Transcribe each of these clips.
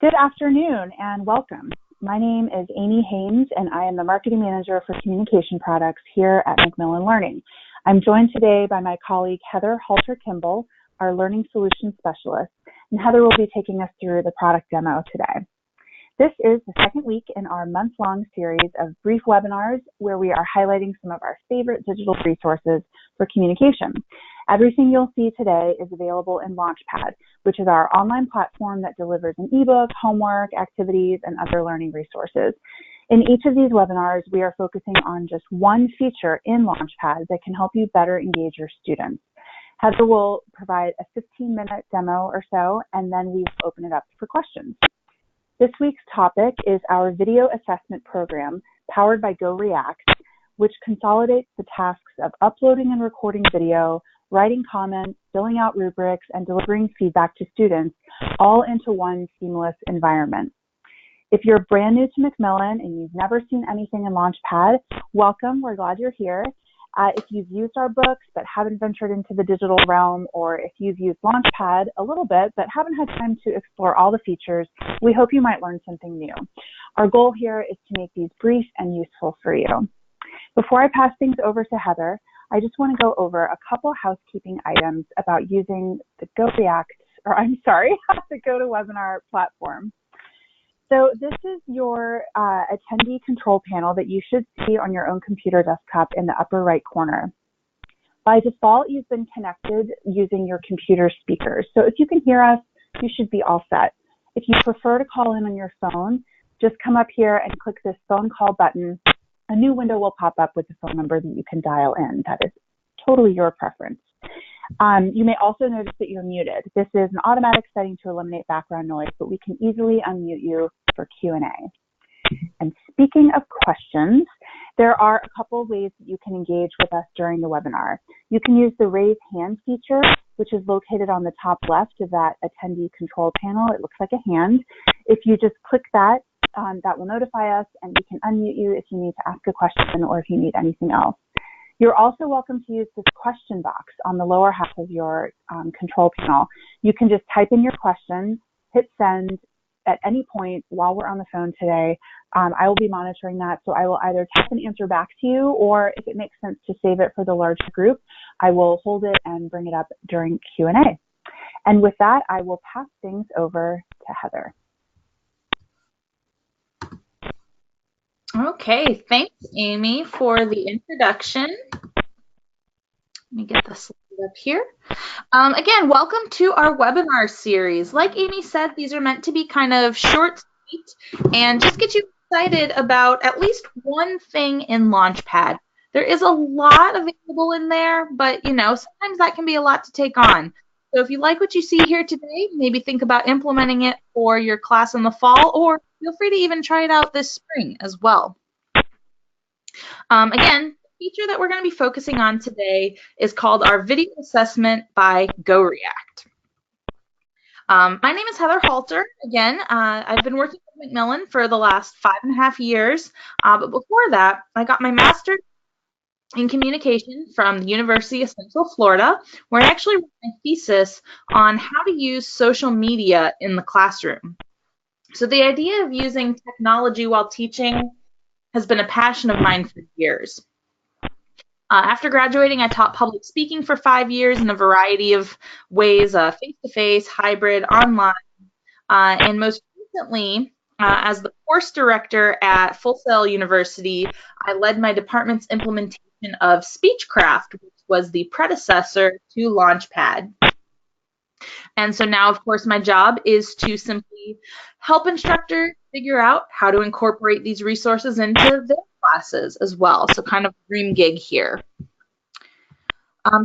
Good afternoon and welcome. My name is Amy Haynes and I am the Marketing Manager for Communication Products here at Macmillan Learning. I'm joined today by my colleague Heather Halter-Kimball, our Learning Solutions Specialist, and Heather will be taking us through the product demo today. This is the second week in our month-long series of brief webinars where we are highlighting some of our favorite digital resources for communication. Everything you'll see today is available in LaunchPad, which is our online platform that delivers an ebook, homework, activities, and other learning resources. In each of these webinars, we are focusing on just one feature in LaunchPad that can help you better engage your students. Heather will provide a 15-minute demo or so, and then we will open it up for questions. This week's topic is our video assessment program powered by GoReact, which consolidates the tasks of uploading and recording video, writing comments, filling out rubrics, and delivering feedback to students all into one seamless environment. If you're brand new to Macmillan and you've never seen anything in LaunchPad, welcome, we're glad you're here. If you've used our books but haven't ventured into the digital realm, or if you've used LaunchPad a little bit but haven't had time to explore all the features, we hope you might learn something new. Our goal here is to make these brief and useful for you. Before I pass things over to Heather, I just want to go over a couple housekeeping items about using the GoReact, the GoToWebinar platform. So this is your attendee control panel that you should see on your own computer desktop in the upper right corner. By default, you've been connected using your computer speakers. So if you can hear us, you should be all set. If you prefer to call in on your phone, just come up here and click this phone call button. A new window will pop up with the phone number that you can dial in. That is totally your preference. You may also notice that you're muted. This is an automatic setting to eliminate background noise, but we can easily unmute you for Q&A. And speaking of questions, there are a couple of ways that you can engage with us during the webinar. You can use the raise hand feature, which is located on the top left of that attendee control panel. It looks like a hand. If you just click that, that will notify us and we can unmute you if you need to ask a question or if you need anything else. You're also welcome to use this question box on the lower half of your control panel. You can just type in your question, hit send at any point while we're on the phone today. I will be monitoring that, so I will either tap and answer back to you, or if it makes sense to save it for the larger group, I will hold it and bring it up during Q&A. And with that, I will pass things over to Heather. Okay, thanks, Amy, for the introduction. Let me get this up here. Again, welcome to our webinar series. Like Amy said, these are meant to be kind of short, sweet, and just get you excited about at least one thing in LaunchPad. There is a lot available in there, but you know, sometimes that can be a lot to take on. So if you like what you see here today, maybe think about implementing it for your class in the fall, or feel free to even try it out this spring as well. Again, the feature that we're going to be focusing on today is called our video assessment by GoReact. My name is Heather Halter. Again, I've been working with Macmillan for the last 5.5 years, but before that, I got my master's in communication from the University of Central Florida, where I actually wrote my thesis on how to use social media in the classroom. So the idea of using technology while teaching has been a passion of mine for years. After graduating, I taught public speaking for 5 years in a variety of ways, face-to-face, hybrid, online, and most recently, as the course director at Full Sail University, I led my department's implementation of Speechcraft, which was the predecessor to LaunchPad. And so now, of course, my job is to simply help instructors figure out how to incorporate these resources into their classes as well. So kind of a dream gig here.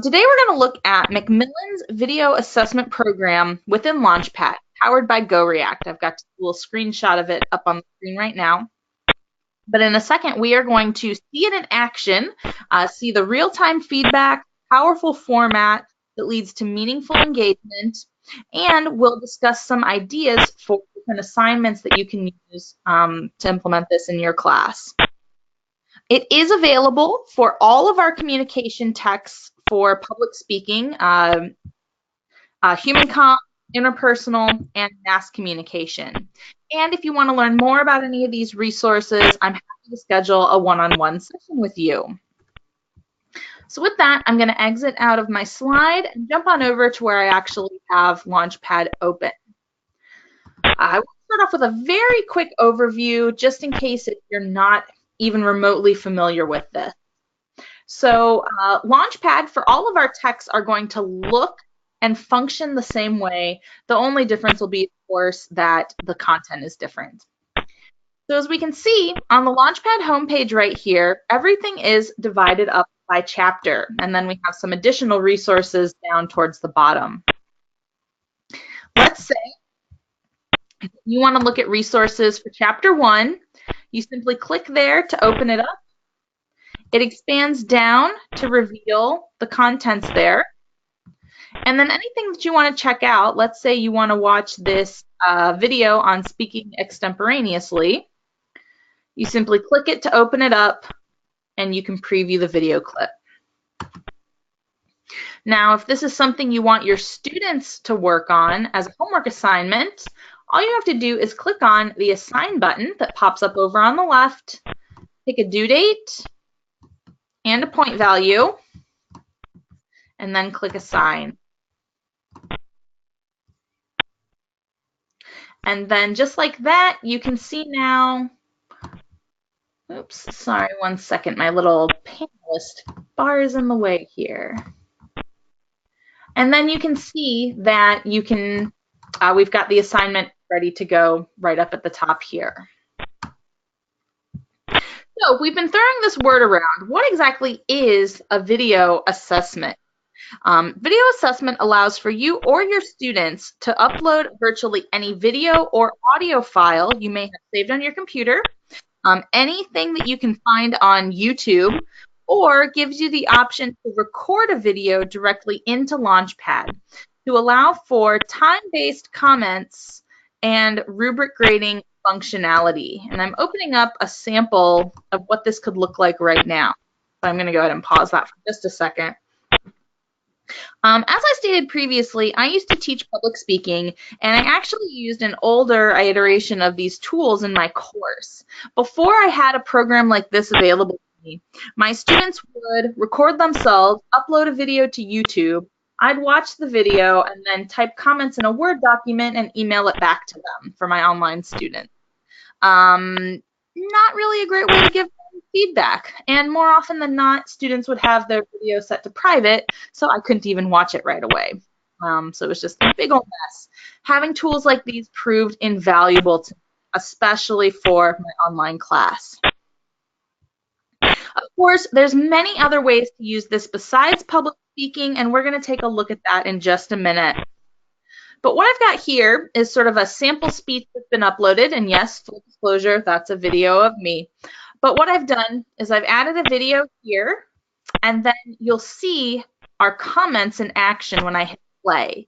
Today, we're going to look at Macmillan's video assessment program within LaunchPad, powered by GoReact. I've got a little screenshot of it up on the screen right now. But in a second, we are going to see it in action, see the real-time feedback, powerful format that leads to meaningful engagement, and we'll discuss some ideas for different assignments that you can use to implement this in your class. It is available for all of our communication texts for public speaking, human comms, interpersonal, and mass communication. And if you want to learn more about any of these resources, I'm happy to schedule a one-on-one session with you. So with that, I'm going to exit out of my slide and jump on over to where I actually have LaunchPad open. I will start off with a very quick overview, just in case if you're not even remotely familiar with this. So LaunchPad, for all of our texts, are going to look and function the same way. The only difference will be, of course, that the content is different. So as we can see on the LaunchPad homepage right here, everything is divided up by chapter, and then we have some additional resources down towards the bottom. Let's say you want to look at resources for chapter 1. You simply click there to open it up. It expands down to reveal the contents there. And then anything that you want to check out, let's say you want to watch this video on speaking extemporaneously, you simply click it to open it up, and you can preview the video clip. Now, if this is something you want your students to work on as a homework assignment, all you have to do is click on the Assign button that pops up over on the left, pick a due date and a point value, and then click Assign. And then just like that, you can see now, oops, sorry, one second, my little panelist bar is in the way here. And then you can see that you can, we've got the assignment ready to go right up at the top here. So we've been throwing this word around. What exactly is a video assessment? Video assessment allows for you or your students to upload virtually any video or audio file you may have saved on your computer, anything that you can find on YouTube, or gives you the option to record a video directly into LaunchPad to allow for time-based comments and rubric grading functionality. And I'm opening up a sample of what this could look like right now. So I'm going to go ahead and pause that for just a second. As I stated previously, I used to teach public speaking, and I actually used an older iteration of these tools in my course. Before I had a program like this available to me, my students would record themselves, upload a video to YouTube, I'd watch the video, and then type comments in a Word document and email it back to them for my online students. Not really a great way to give them feedback. And more often than not, students would have their video set to private, so I couldn't even watch it right away. So it was just a big old mess. Having tools like these proved invaluable to me, especially for my online class. Of course, there's many other ways to use this besides public speaking, and we're going to take a look at that in just a minute. But what I've got here is sort of a sample speech that's been uploaded, and yes, full disclosure, that's a video of me. But what I've done is I've added a video here, and then you'll see our comments in action when I hit play.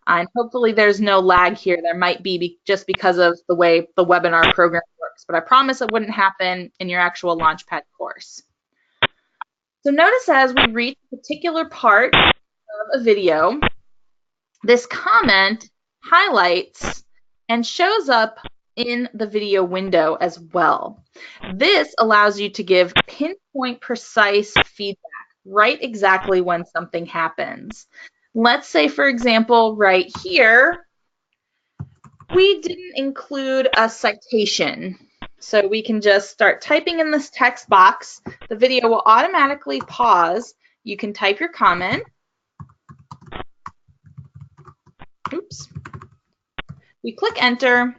And hopefully there's no lag here. There might be just because of the way the webinar program works, but I promise it wouldn't happen in your actual LaunchPad course. So notice as we reach a particular part of a video, this comment highlights and shows up in the video window as well. This allows you to give pinpoint precise feedback, right exactly when something happens. Let's say, for example, right here, we didn't include a citation. So we can just start typing in this text box. The video will automatically pause. You can type your comment. Oops. We click enter.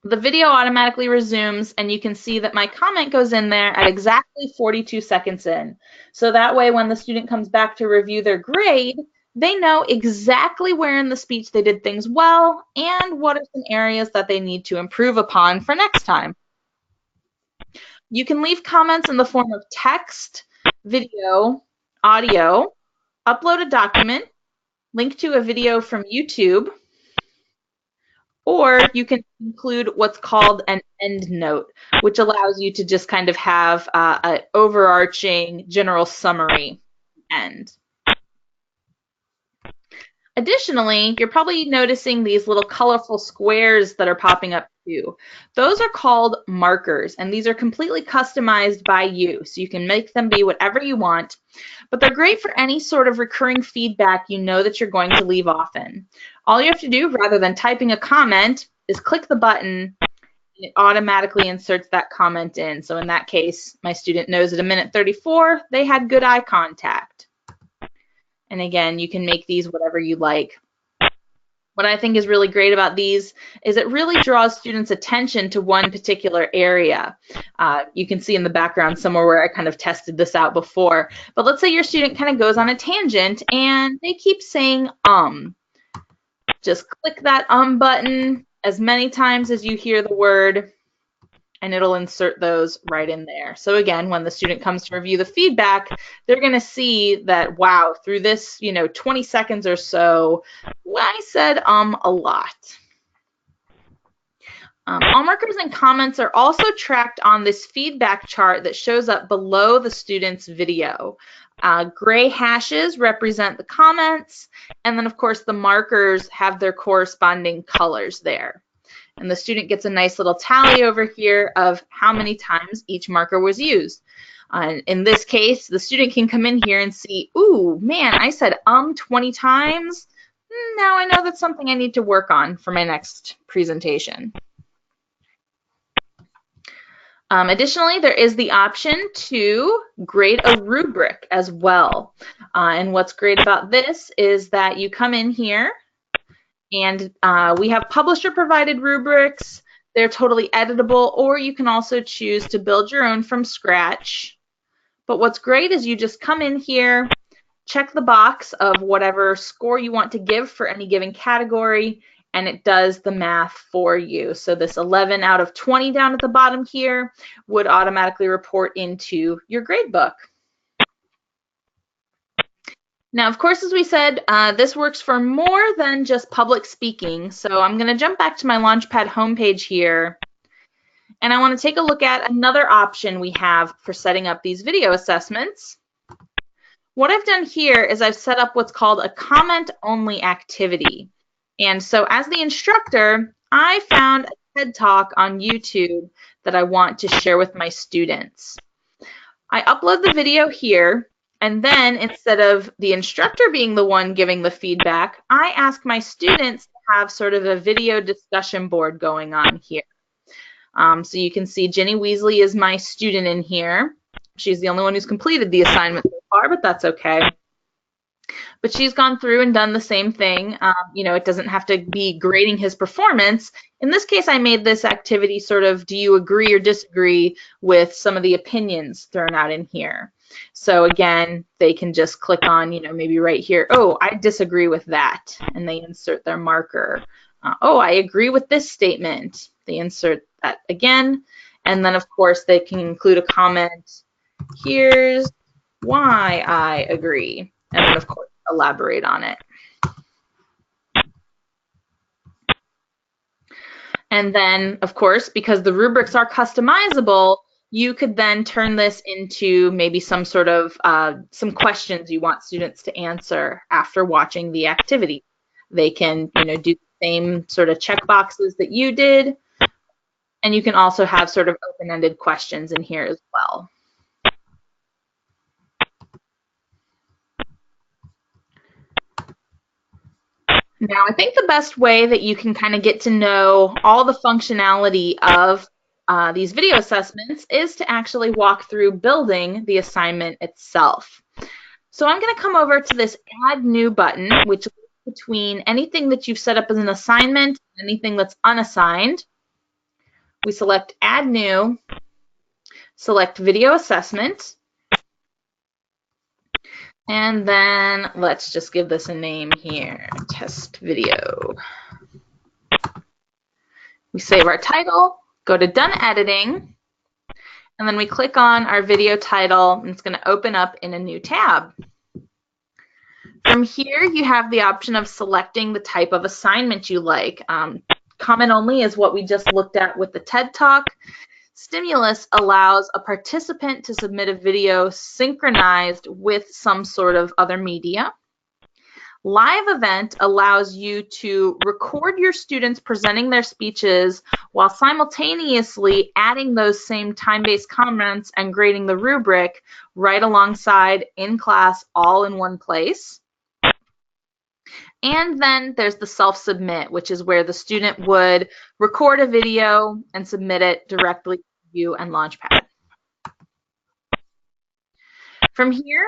The video automatically resumes, and you can see that my comment goes in there at exactly 42 seconds in. So that way, when the student comes back to review their grade, they know exactly where in the speech they did things well and what are some areas that they need to improve upon for next time. You can leave comments in the form of text, video, audio, upload a document, link to a video from YouTube, or you can include what's called an end note, which allows you to just kind of have an overarching general summary end. Additionally, you're probably noticing these little colorful squares that are popping up too. Those are called markers, and these are completely customized by you, so you can make them be whatever you want, but they're great for any sort of recurring feedback you know that you're going to leave often. All you have to do, rather than typing a comment, is click the button, and it automatically inserts that comment in. So in that case, my student knows at a minute 34, they had good eye contact. And again, you can make these whatever you like. What I think is really great about these is it really draws students' attention to one particular area. You can see in the background somewhere where I kind of tested this out before. But let's say your student kind of goes on a tangent and they keep saying Just click that button as many times as you hear the word, and it'll insert those right in there. So again, when the student comes to review the feedback, they're going to see that, wow, through this, 20 seconds or so, I said a lot. All markers and comments are also tracked on this feedback chart that shows up below the student's video. Gray hashes represent the comments, and then of course the markers have their corresponding colors there. And the student gets a nice little tally over here of how many times each marker was used. In this case, the student can come in here and see, ooh, man, I said 20 times. Now I know that's something I need to work on for my next presentation. Additionally, there is the option to grade a rubric as well. And what's great about this is that you come in here, and we have publisher-provided rubrics. They're totally editable, or you can also choose to build your own from scratch. But what's great is you just come in here, check the box of whatever score you want to give for any given category, and it does the math for you. So this 11 out of 20 down at the bottom here would automatically report into your grade book. Now, of course, as we said, this works for more than just public speaking. So I'm going to jump back to my LaunchPad homepage here. And I want to take a look at another option we have for setting up these video assessments. What I've done here is I've set up what's called a comment-only activity. And so as the instructor, I found a TED Talk on YouTube that I want to share with my students. I upload the video here. And then instead of the instructor being the one giving the feedback, I ask my students to have sort of a video discussion board going on here. So you can see Ginny Weasley is my student in here. She's the only one who's completed the assignment so far, but that's okay. But she's gone through and done the same thing. It doesn't have to be grading his performance. In this case, I made this activity sort of, do you agree or disagree with some of the opinions thrown out in here? So again, they can just click on, maybe right here, oh, I disagree with that, and they insert their marker. Oh, I agree with this statement. They insert that again, and then of course they can include a comment, here's why I agree, and then of course elaborate on it. And then, of course, because the rubrics are customizable, you could then turn this into maybe some sort of some questions you want students to answer after watching the activity. They can, do the same sort of check boxes that you did, and you can also have sort of open-ended questions in here as well. Now, I think the best way that you can kind of get to know all the functionality of these video assessments is to actually walk through building the assignment itself. So I'm going to come over to this Add New button, which is between anything that you've set up as an assignment and anything that's unassigned. We select Add New, select Video Assessment, and then let's just give this a name here, Test Video. We save our title, go to Done Editing, and then we click on our video title, and it's going to open up in a new tab. From here, you have the option of selecting the type of assignment you like. Comment only is what we just looked at with the TED Talk. Stimulus allows a participant to submit a video synchronized with some sort of other media. Live event allows you to record your students presenting their speeches while simultaneously adding those same time-based comments and grading the rubric right alongside in class, all in one place. And then there's the self-submit, which is where the student would record a video and submit it directly to you and LaunchPad. From here,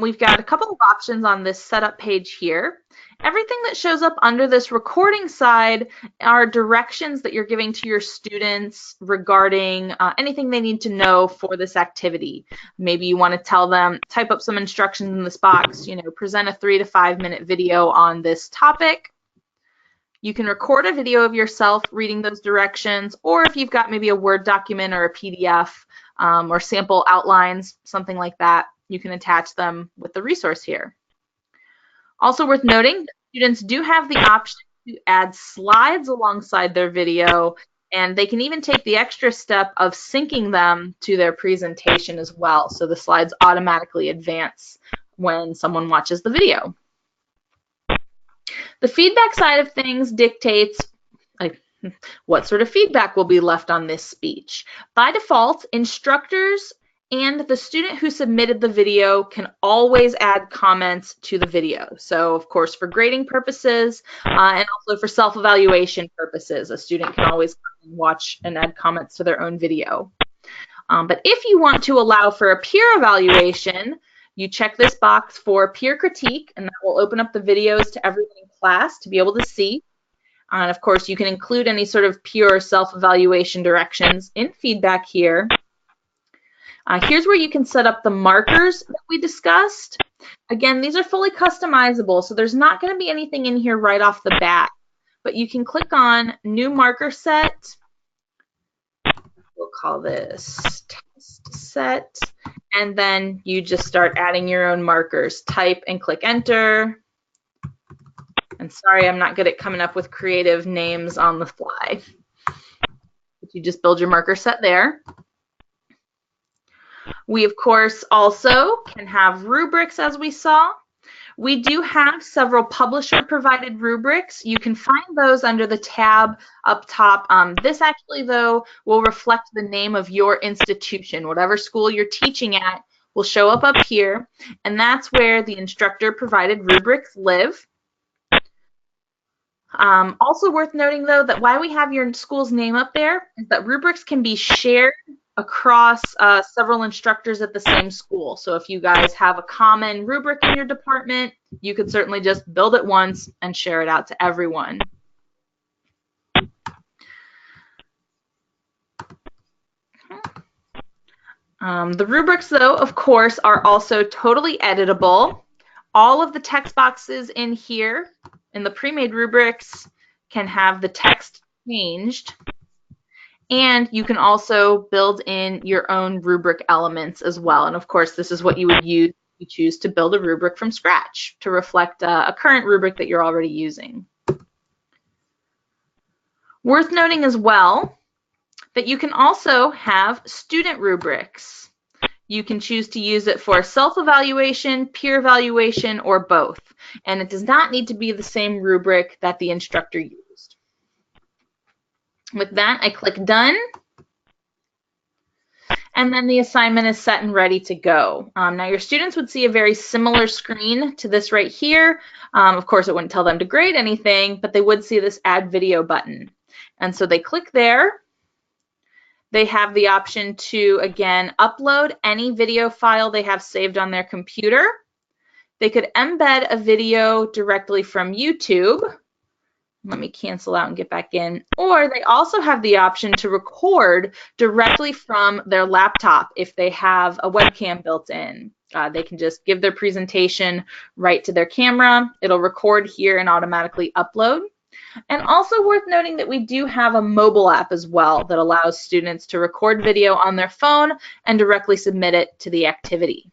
we've got a couple of options on this setup page here. Everything that shows up under this recording side are directions that you're giving to your students regarding anything they need to know for this activity. Maybe you want to tell them, type up some instructions in this box, present a 3 to 5 minute video on this topic. You can record a video of yourself reading those directions, or if you've got maybe a Word document or a PDF or sample outlines, something like that, you can attach them with the resource here. Also worth noting, students do have the option to add slides alongside their video, and they can even take the extra step of syncing them to their presentation as well. So the slides automatically advance when someone watches the video. The feedback side of things dictates what sort of feedback will be left on this speech. By default, instructors and the student who submitted the video can always add comments to the video. So, of course, for grading purposes and also for self-evaluation purposes, a student can always watch and add comments to their own video. But if you want to allow for a peer evaluation, you check this box for peer critique, and that will open up the videos to everyone in class to be able to see. And of course, you can include any sort of peer self-evaluation directions in feedback here. Here's where you can set up the markers that we discussed. Again, these are fully customizable, so there's not going to be anything in here right off the bat, but you can click on New Marker Set. We'll call this Test Set, and then you just start adding your own markers. Type and click Enter. And sorry, I'm not good at coming up with creative names on the fly. But you just build your marker set there. We, of course, also can have rubrics, as we saw. We do have several publisher-provided rubrics. You can find those under the tab up top. This actually, though, will reflect the name of your institution. Whatever school you're teaching at will show up here, and that's where the instructor-provided rubrics live. Also worth noting, though, that why we have your school's name up there is that rubrics can be shared across several instructors at the same school. So if you guys have a common rubric in your department, you could certainly just build it once and share it out to everyone. The rubrics, though, of course, are also totally editable. All of the text boxes in here in the pre-made rubrics can have the text changed. And you can also build in your own rubric elements as well. And of course, this is what you would use if you choose to build a rubric from scratch to reflect a current rubric that you're already using. Worth noting as well that you can also have student rubrics. You can choose to use it for self-evaluation, peer evaluation, or both. And it does not need to be the same rubric that the instructor used. With that, I click Done. And then the assignment is set and ready to go. Now, your students would see a very similar screen to this right here. Of course, it wouldn't tell them to grade anything, but they would see this Add Video button. And so they click there. They have the option to, again, upload any video file they have saved on their computer. They could embed a video directly from YouTube. Let me cancel out and get back in. Or they also have the option to record directly from their laptop if they have a webcam built in. They can just give their presentation right to their camera. It'll record here and automatically upload. And also worth noting that we do have a mobile app as well that allows students to record video on their phone and directly submit it to the activity.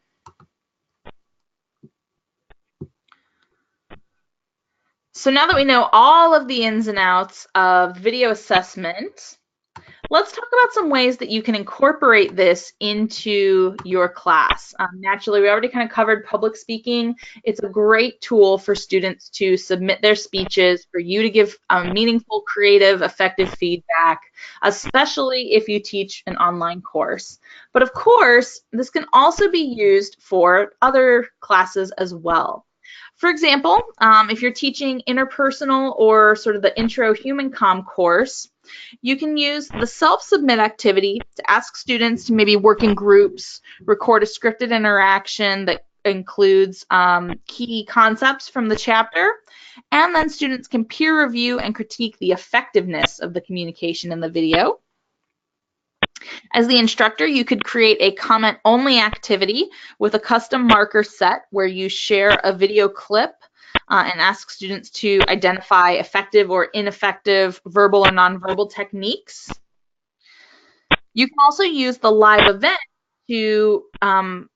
So now that we know all of the ins and outs of video assessment, Let's talk about some ways that you can incorporate this into your class. Naturally, we already kind of covered public speaking. It's a great tool for students to submit their speeches, for you to give meaningful, creative, effective feedback, especially if you teach an online course. But of course, this can also be used for other classes as well. For example, if you're teaching interpersonal or sort of the intro human comm course, you can use the self-submit activity to ask students to maybe work in groups, record a scripted interaction that includes key concepts from the chapter, and then students can peer review and critique the effectiveness of the communication in the video. As the instructor, you could create a comment-only activity with a custom marker set where you share a video clip and ask students to identify effective or ineffective verbal or nonverbal techniques. You can also use the live event to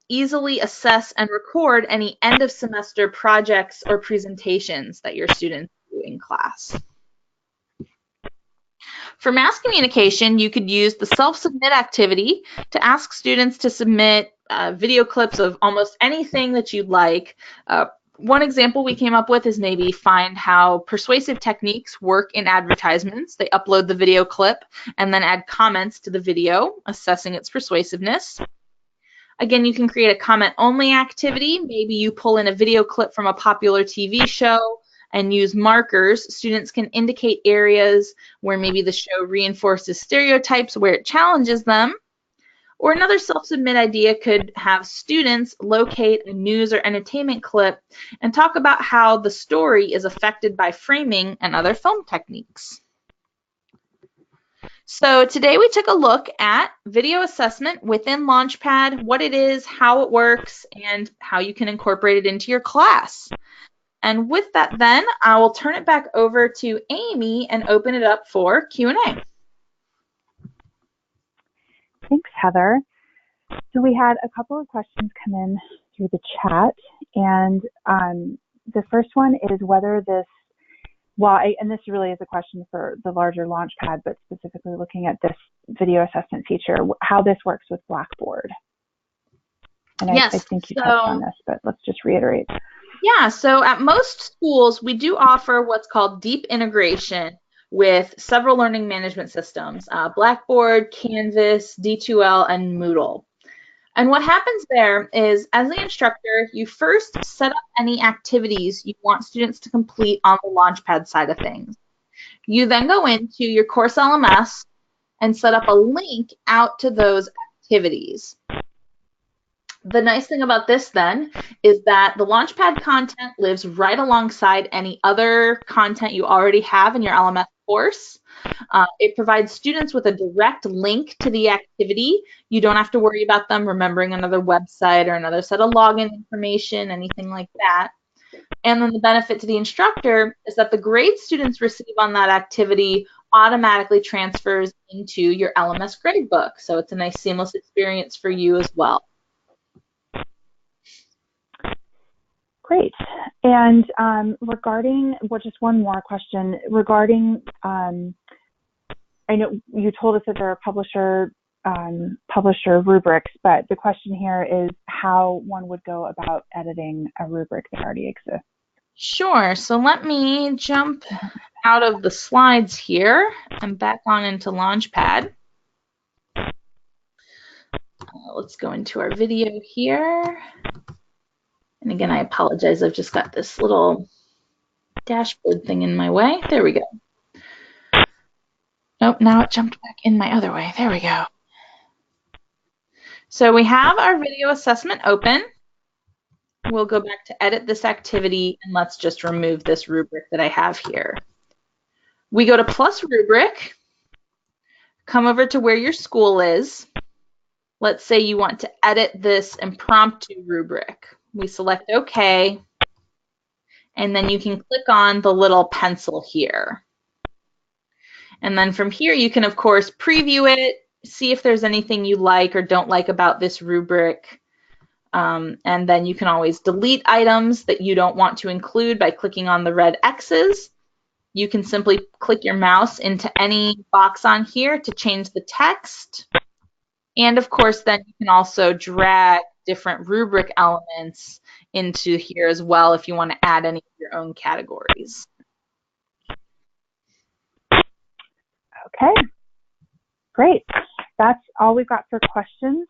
easily assess and record any end of semester projects or presentations that your students do in class. For mass communication, you could use the self-submit activity to ask students to submit video clips of almost anything that you'd like. One example we came up with is maybe find how persuasive techniques work in advertisements. They upload the video clip and then add comments to the video, assessing its persuasiveness. Again, you can create a comment-only activity. Maybe you pull in a video clip from a popular TV show and use markers. Students can indicate areas where maybe the show reinforces stereotypes, where it challenges them. Or another self-submit idea could have students locate a news or entertainment clip and talk about how the story is affected by framing and other film techniques. So today we took a look at video assessment within LaunchPad, what it is, how it works, and how you can incorporate it into your class. And with that then, I will turn it back over to Amy and open it up for Q&A. Thanks, Heather. So we had a couple of questions come in through the chat, and the first one is whether this, and this really is a question for the larger LaunchPad, but specifically looking at this video assessment feature, how this works with Blackboard. And yes, I think you touched on this, but let's just reiterate. Yeah, so at most schools, we do offer what's called deep integration with several learning management systems, Blackboard, Canvas, D2L, and Moodle. And what happens there is, as the instructor, you first set up any activities you want students to complete on the LaunchPad side of things. You then go into your course LMS and set up a link out to those activities. The nice thing about this then is that the LaunchPad content lives right alongside any other content you already have in your LMS course. It provides students with a direct link to the activity. You don't have to worry about them remembering another website or another set of login information, anything like that. And then the benefit to the instructor is that the grade students receive on that activity automatically transfers into your LMS gradebook. So it's a nice seamless experience for you as well. Great. And regarding, just one more question regarding, I know you told us that there are publisher rubrics, but the question here is how one would go about editing a rubric that already exists. Sure. So let me jump out of the slides here and back on into LaunchPad. Let's go into our video here. And again, I apologize. I've just got this little dashboard thing in my way. There we go. Nope, now it jumped back in my other way. There we go. So we have our video assessment open. We'll go back to edit this activity, and let's just remove this rubric that I have here. We go to plus rubric, come over to where your school is. Let's say you want to edit this impromptu rubric. We select OK, and then you can click on the little pencil here. And then from here, you can, of course, preview it, see if there's anything you like or don't like about this rubric. And then you can always delete items that you don't want to include by clicking on the red X's. you can simply click your mouse into any box on here to change the text. And of course, then you can also drag different rubric elements into here as well if you want to add any of your own categories. Okay, great. That's all we've got for questions.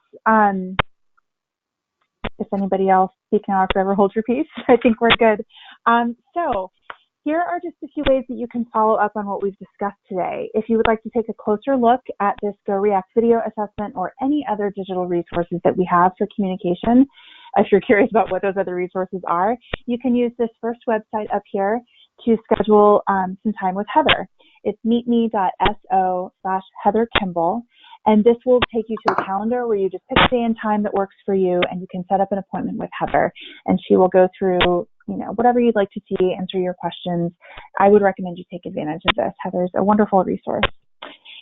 If anybody else speaking out, forever hold your peace. I think we're good. So here are just a few ways that you can follow up on what we've discussed today. If you would like to take a closer look at this GoReact video assessment or any other digital resources that we have for communication, if you're curious about what those other resources are, you can use this first website up here to schedule some time with Heather. It's meetme.so/Heather Kimball. And this will take you to a calendar where you just pick a day and time that works for you, and you can set up an appointment with Heather. And she will go through, whatever you'd like to see, answer your questions. I would recommend you take advantage of this. Heather's a wonderful resource.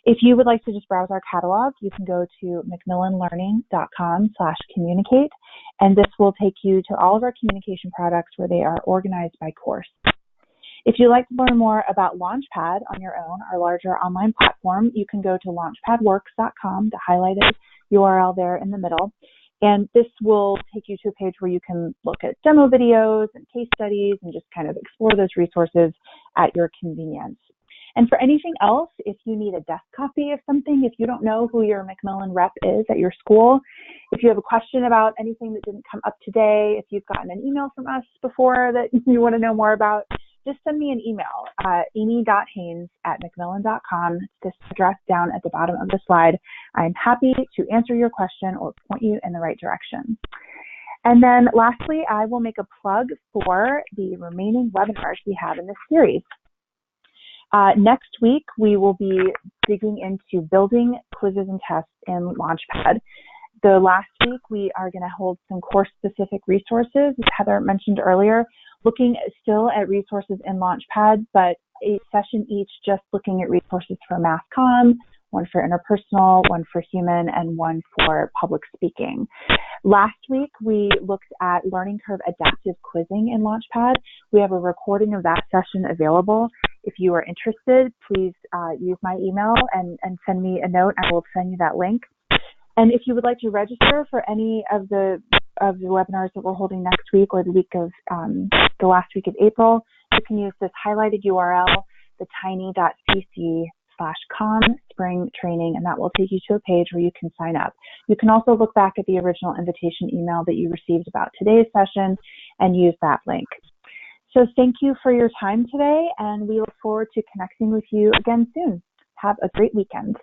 If you would like to just browse our catalog, you can go to macmillanlearning.com/communicate, and this will take you to all of our communication products where they are organized by course. If you'd like to learn more about LaunchPad on your own, our larger online platform, you can go to launchpadworks.com, the highlighted URL there in the middle. And this will take you to a page where you can look at demo videos and case studies and just kind of explore those resources at your convenience. And for anything else, if you need a desk copy of something, if you don't know who your Macmillan rep is at your school, if you have a question about anything that didn't come up today, if you've gotten an email from us before that you want to know more about, just send me an email, amy.haynes@macmillan.com. This address down at the bottom of the slide. I'm happy to answer your question or point you in the right direction. And then lastly, I will make a plug for the remaining webinars we have in this series. Next week, we will be digging into building quizzes and tests in LaunchPad. The last week, we are going to hold some course-specific resources, as Heather mentioned earlier, looking still at resources in LaunchPad, but a session each just looking at resources for Mass Comm, one for interpersonal, one for human, and one for public speaking. Last week, we looked at Learning Curve adaptive quizzing in LaunchPad. We have a recording of that session available. If you are interested, please use my email and send me a note. I will send you that link. And if you would like to register for any of the webinars that we're holding next week or the week of the last week of April, you can use this highlighted URL, the tiny.cc/com spring training, and that will take you to a page where you can sign up. You can also look back at the original invitation email that you received about today's session and use that link. So thank you for your time today, and we look forward to connecting with you again soon. Have a great weekend.